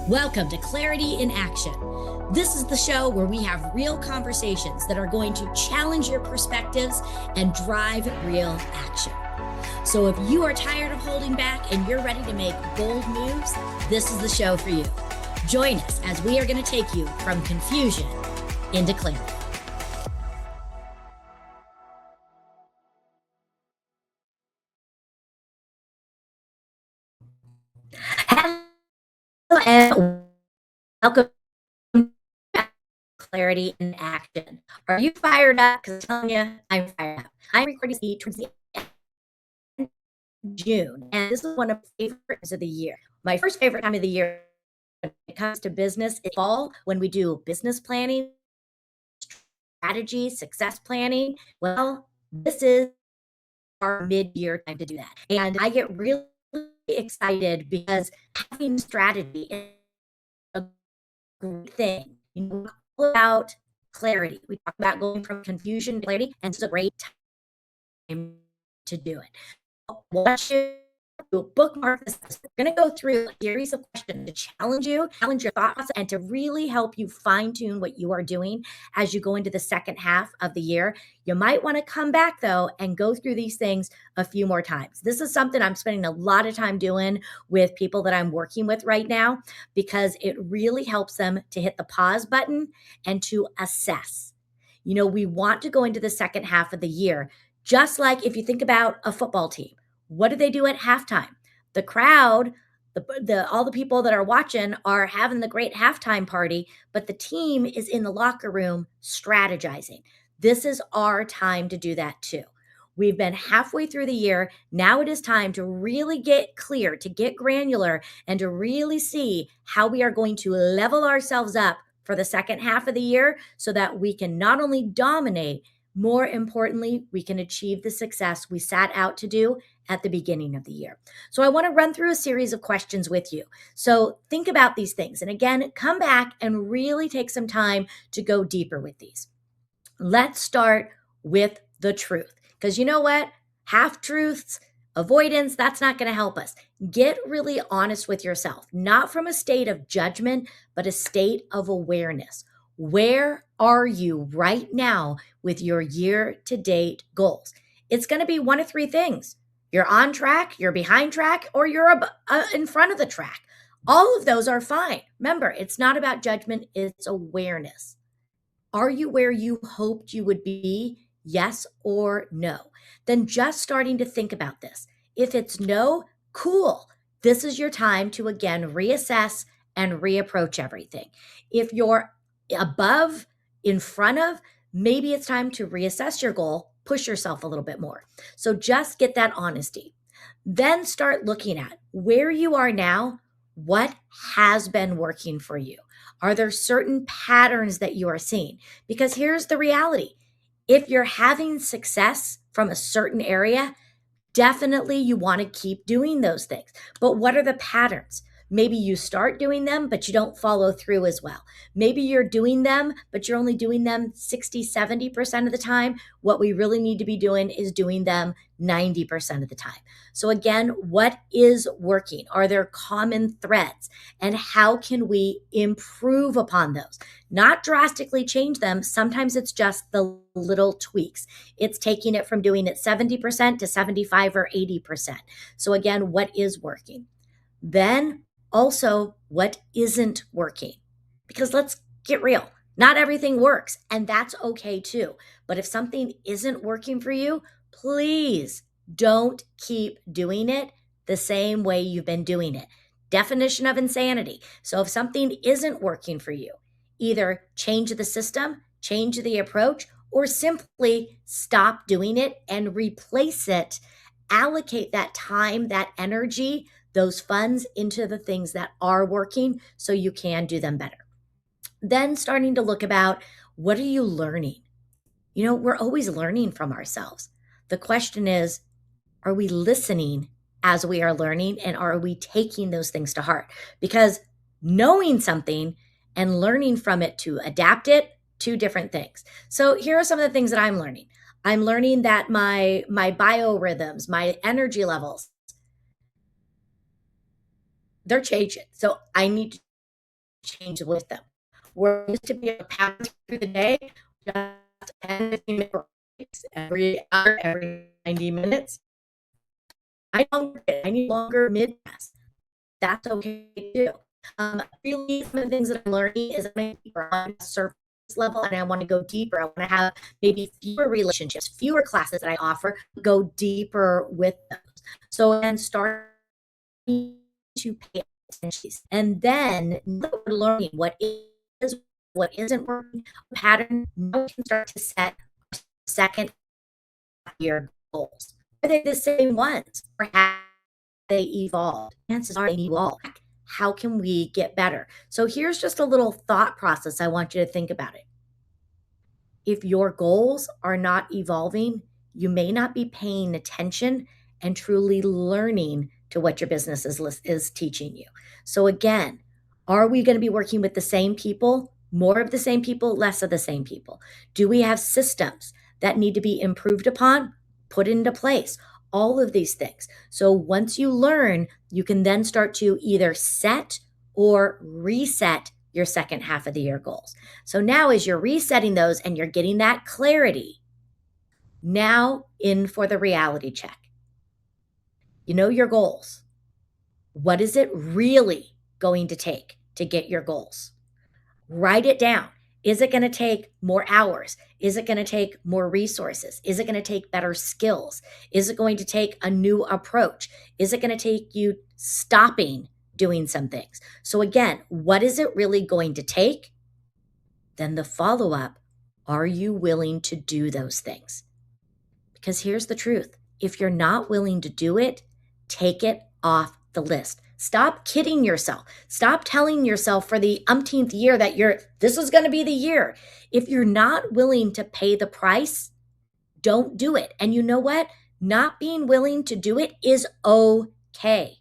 Welcome to Clarity in Action. This is the show where we have real conversations that are going to challenge your perspectives and drive real action. So if you are tired of holding back and you're ready to make bold moves, this is the show for you. Join us as we are going to take you from confusion into clarity. Hello and welcome to Clarity in Action. Are you fired up? Because I'm telling you, I'm fired up. I'm recording towards the end of June, and this is one of my favorites of the year. My first favorite time of the year when it comes to business is fall, when we do business planning, strategy, success planning. Well, this is our mid-year time to do that. And I get really excited because having strategy is a great thing. We talk about clarity. We talk about going from confusion to clarity, and it's a great time to do it. I want you to bookmark this. We're going to go through a series of questions to challenge you, challenge your thought process, and to really help you fine tune what you are doing as you go into the second half of the year. You might want to come back though and go through these things a few more times. This is something I'm spending a lot of time doing with people that I'm working with right now because it really helps them to hit the pause button and to assess. We want to go into the second half of the year, just like if you think about a football team. What do they do at halftime? The crowd, all the people that are watching are having the great halftime party, but the team is in the locker room strategizing. This is our time to do that too. We've been halfway through the year. Now it is time to really get clear, to get granular, and to really see how we are going to level ourselves up for the second half of the year so that we can not only dominate, more importantly, we can achieve the success we set out to do at the beginning of the year. So I want to run through a series of questions with you. So think about these things. And again, come back and really take some time to go deeper with these. Let's start with the truth. Because you know what? Half truths, avoidance, that's not going to help us. Get really honest with yourself, not from a state of judgment, but a state of awareness. Where are you right now with your year-to-date goals? It's going to be one of three things. You're on track, you're behind track, or you're in front of the track. All of those are fine. Remember, it's not about judgment, it's awareness. Are you where you hoped you would be? Yes or no? Then just starting to think about this. If it's no, cool. This is your time to again reassess and reapproach everything. If you're above, in front of, maybe it's time to reassess your goal, push yourself a little bit more. So just get that honesty. Then start looking at where you are now, what has been working for you. Are there certain patterns that you are seeing? Because here's the reality. If you're having success from a certain area, definitely you want to keep doing those things. But what are the patterns? Maybe you start doing them, but you don't follow through as well. Maybe you're doing them, but you're only doing them 60, 70% of the time. What we really need to be doing is doing them 90% of the time. So again, what is working? Are there common threads? And how can we improve upon those? Not drastically change them. Sometimes it's just the little tweaks. It's taking it from doing it 70% to 75 or 80%. So again, what is working? Then also what isn't working. Because let's get real. Not everything works, and that's okay too. But if something isn't working for you, please don't keep doing it the same way you've been doing it. Definition of insanity. So if something isn't working for you, either change the system, change the approach, or simply stop doing it and replace it. Allocate that time, that energy, those funds into the things that are working so you can do them better. Then starting to look about what are you learning? We're always learning from ourselves. The question is, are we listening as we are learning, and are we taking those things to heart? Because knowing something and learning from it to adapt it, two different things. So here are some of the things that I'm learning. I'm learning that my biorhythms, my energy levels, they're changing. So I need change with them. Where it used to be a pattern through the day, just 10, 15 minute breaks every hour, every 90 minutes. I need longer mid pass. That's okay too. Really, some of the things that I'm learning is I'm on a surface level and I want to go deeper. I want to have maybe fewer relationships, fewer classes that I offer, go deeper with those. So then start to pay attention. And then we're learning what is, what isn't working, pattern. Now we can start to set second year goals. Are they the same ones? Or have they evolved? Chances are they evolved. How can we get better? So here's just a little thought process. I want you to think about it. If your goals are not evolving, you may not be paying attention and truly learning to what your business is teaching you. So, again, are we going to be working with the same people, more of the same people, less of the same people? Do we have systems that need to be improved upon, put into place? All of these things. So, once you learn, you can then start to either set or reset your second half of the year goals. So now, as you're resetting those and you're getting that clarity, now in for the reality check. You know your goals. What is it really going to take to get your goals? Write it down. Is it going to take more hours? Is it going to take more resources? Is it going to take better skills? Is it going to take a new approach? Is it going to take you stopping doing some things? So, again, what is it really going to take? Then the follow up, are you willing to do those things? Because here's the truth, if you're not willing to do it, take it off the list. Stop kidding yourself. Stop telling yourself for the umpteenth year that this is going to be the year. If you're not willing to pay the price, don't do it. And you know what? Not being willing to do it is okay.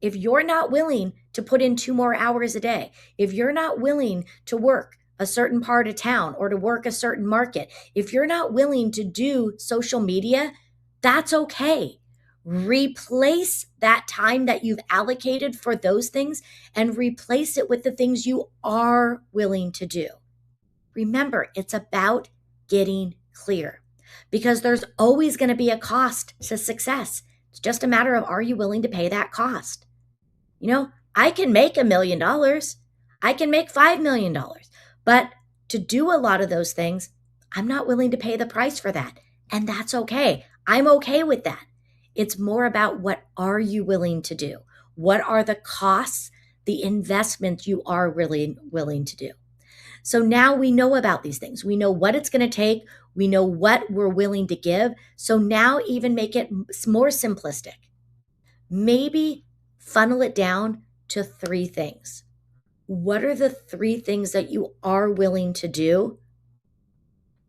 If you're not willing to put in 2 more hours a day, if you're not willing to work a certain part of town or to work a certain market, if you're not willing to do social media, that's okay. Replace that time that you've allocated for those things and replace it with the things you are willing to do. Remember, it's about getting clear because there's always going to be a cost to success. It's just a matter of, are you willing to pay that cost? I can make $1 million. I can make $5 million. But to do a lot of those things, I'm not willing to pay the price for that. And that's okay. I'm okay with that. It's more about, what are you willing to do? What are the costs, the investments you are really willing to do? So now we know about these things. We know what it's going to take. We know what we're willing to give. So now even make it more simplistic. Maybe funnel it down to 3 things. What are the 3 things that you are willing to do?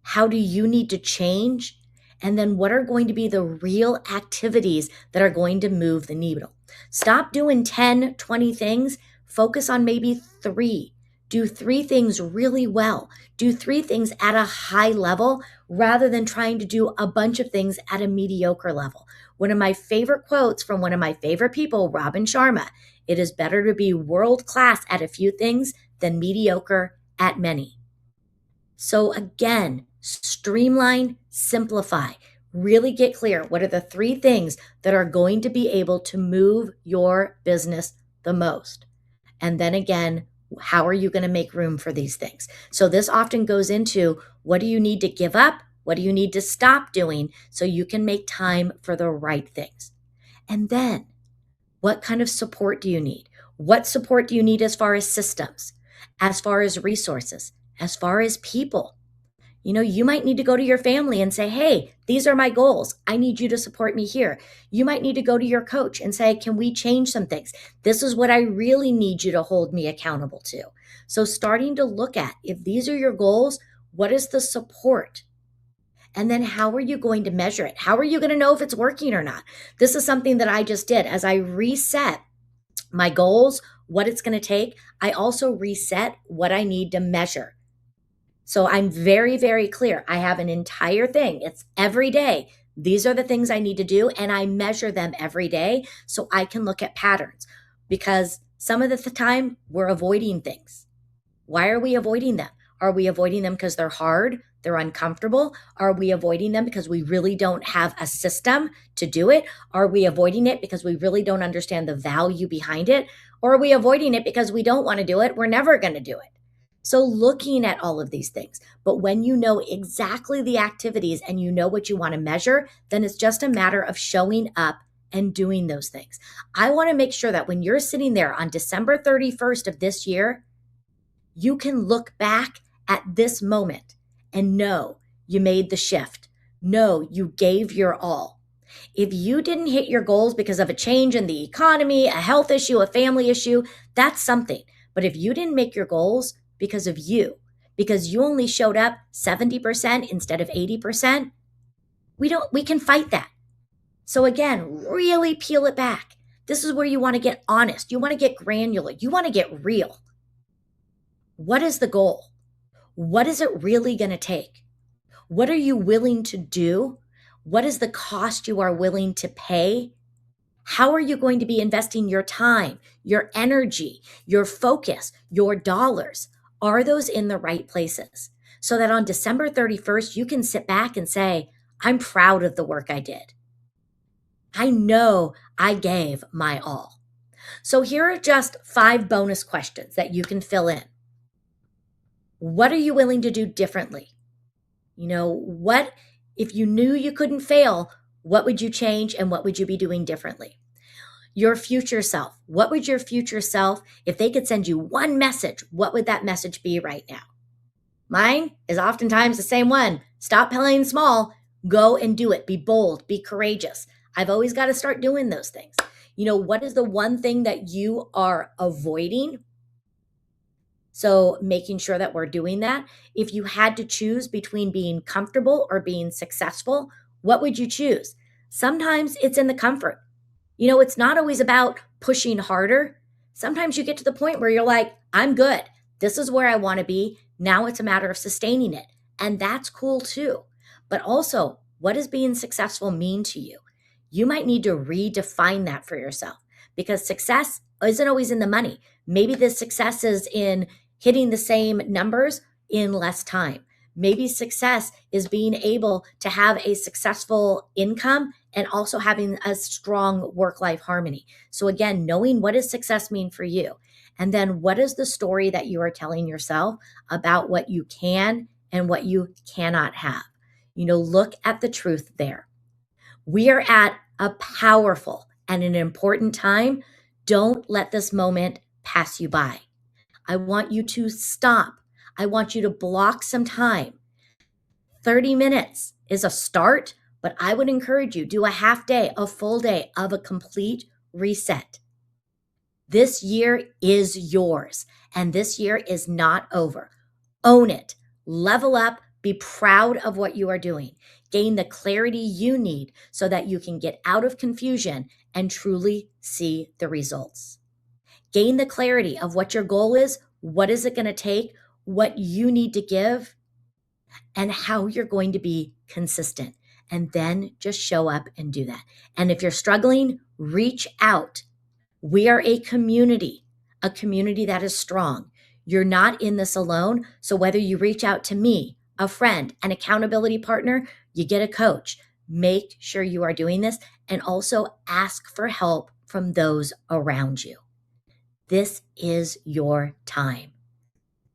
How do you need to change? And then what are going to be the real activities that are going to move the needle? Stop doing 10, 20 things. Focus on maybe 3. Do 3 things really well. Do 3 things at a high level rather than trying to do a bunch of things at a mediocre level. One of my favorite quotes from one of my favorite people, Robin Sharma, it is better to be world class at a few things than mediocre at many. So again, streamline, simplify, really get clear. What are the 3 things that are going to be able to move your business the most? And then again, how are you going to make room for these things? So this often goes into, what do you need to give up? What do you need to stop doing so you can make time for the right things? And then, what kind of support do you need? What support do you need as far as systems, as far as resources, as far as people? You might need to go to your family and say, hey, these are my goals. I need you to support me here. You might need to go to your coach and say, can we change some things? This is what I really need you to hold me accountable to. So starting to look at, if these are your goals, what is the support? And then how are you going to measure it? How are you going to know if it's working or not? This is something that I just did. As I reset my goals, what it's going to take, I also reset what I need to measure. So I'm very, very clear. I have an entire thing. It's every day. These are the things I need to do, and I measure them every day so I can look at patterns. Because Some of the time, we're avoiding things. Why are we avoiding them? Are we avoiding them because they're hard? They're uncomfortable? Are we avoiding them because we really don't have a system to do it? Are we avoiding it because we really don't understand the value behind it? Or are we avoiding it because we don't want to do it? We're never going to do it. So, looking at all of these things, but when you know exactly the activities and you know what you want to measure, then it's just a matter of showing up and doing those things. I want to make sure that when you're sitting there on December 31st of this year, you can look back at this moment and know you made the shift. Know you gave your all. If you didn't hit your goals because of a change in the economy, a health issue, a family issue, that's something. But if you didn't make your goals because of you, because you only showed up 70% instead of 80%, we can fight that. So again, really peel it back. This is where you want to get honest. You want to get granular. You want to get real. What is the goal? What is it really going to take? What are you willing to do? What is the cost you are willing to pay? How are you going to be investing your time, your energy, your focus, your dollars? Are those in the right places? So that on December 31st, you can sit back and say, I'm proud of the work I did. I know I gave my all. So here are just 5 bonus questions that you can fill in. What are you willing to do differently? What if you knew you couldn't fail, what would you change and what would you be doing differently? Your future self. What would your future self, if they could send you one message, what would that message be right now? Mine is oftentimes the same one. Stop playing small. Go and do it. Be bold. Be courageous. I've always got to start doing those things. What is the one thing that you are avoiding? So making sure that we're doing that. If you had to choose between being comfortable or being successful, what would you choose? Sometimes it's in the comfort. It's not always about pushing harder. Sometimes you get to the point where you're like, I'm good. This is where I want to be. Now it's a matter of sustaining it. And that's cool too. But also, what does being successful mean to you? You might need to redefine that for yourself because success isn't always in the money. Maybe the success is in hitting the same numbers in less time. Maybe success is being able to have a successful income and also having a strong work-life harmony. So again, knowing what does success mean for you? And then what is the story that you are telling yourself about what you can and what you cannot have? Look at the truth there. We are at a powerful and an important time. Don't let this moment pass you by. I want you to stop. I want you to block some time. 30 minutes is a start, but I would encourage you, do a half day, a full day of a complete reset. This year is yours, and this year is not over. Own it, level up, be proud of what you are doing. Gain the clarity you need so that you can get out of confusion and truly see the results. Gain the clarity of what your goal is, what is it going to take, what you need to give, and how you're going to be consistent. And then just show up and do that. And if you're struggling, reach out. We are a community that is strong. You're not in this alone. So whether you reach out to me, a friend, an accountability partner, you get a coach, make sure you are doing this and also ask for help from those around you. This is your time.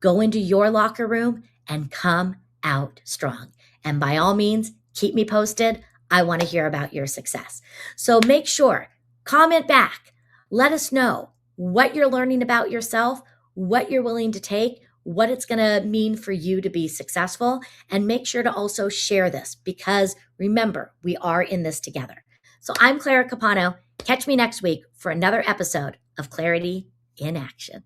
Go into your locker room and come out strong. And by all means, keep me posted. I want to hear about your success. So make sure, comment back. Let us know what you're learning about yourself, what you're willing to take, what it's going to mean for you to be successful. And make sure to also share this because remember, we are in this together. So I'm Clara Capano. Catch me next week for another episode of Clarity in Action.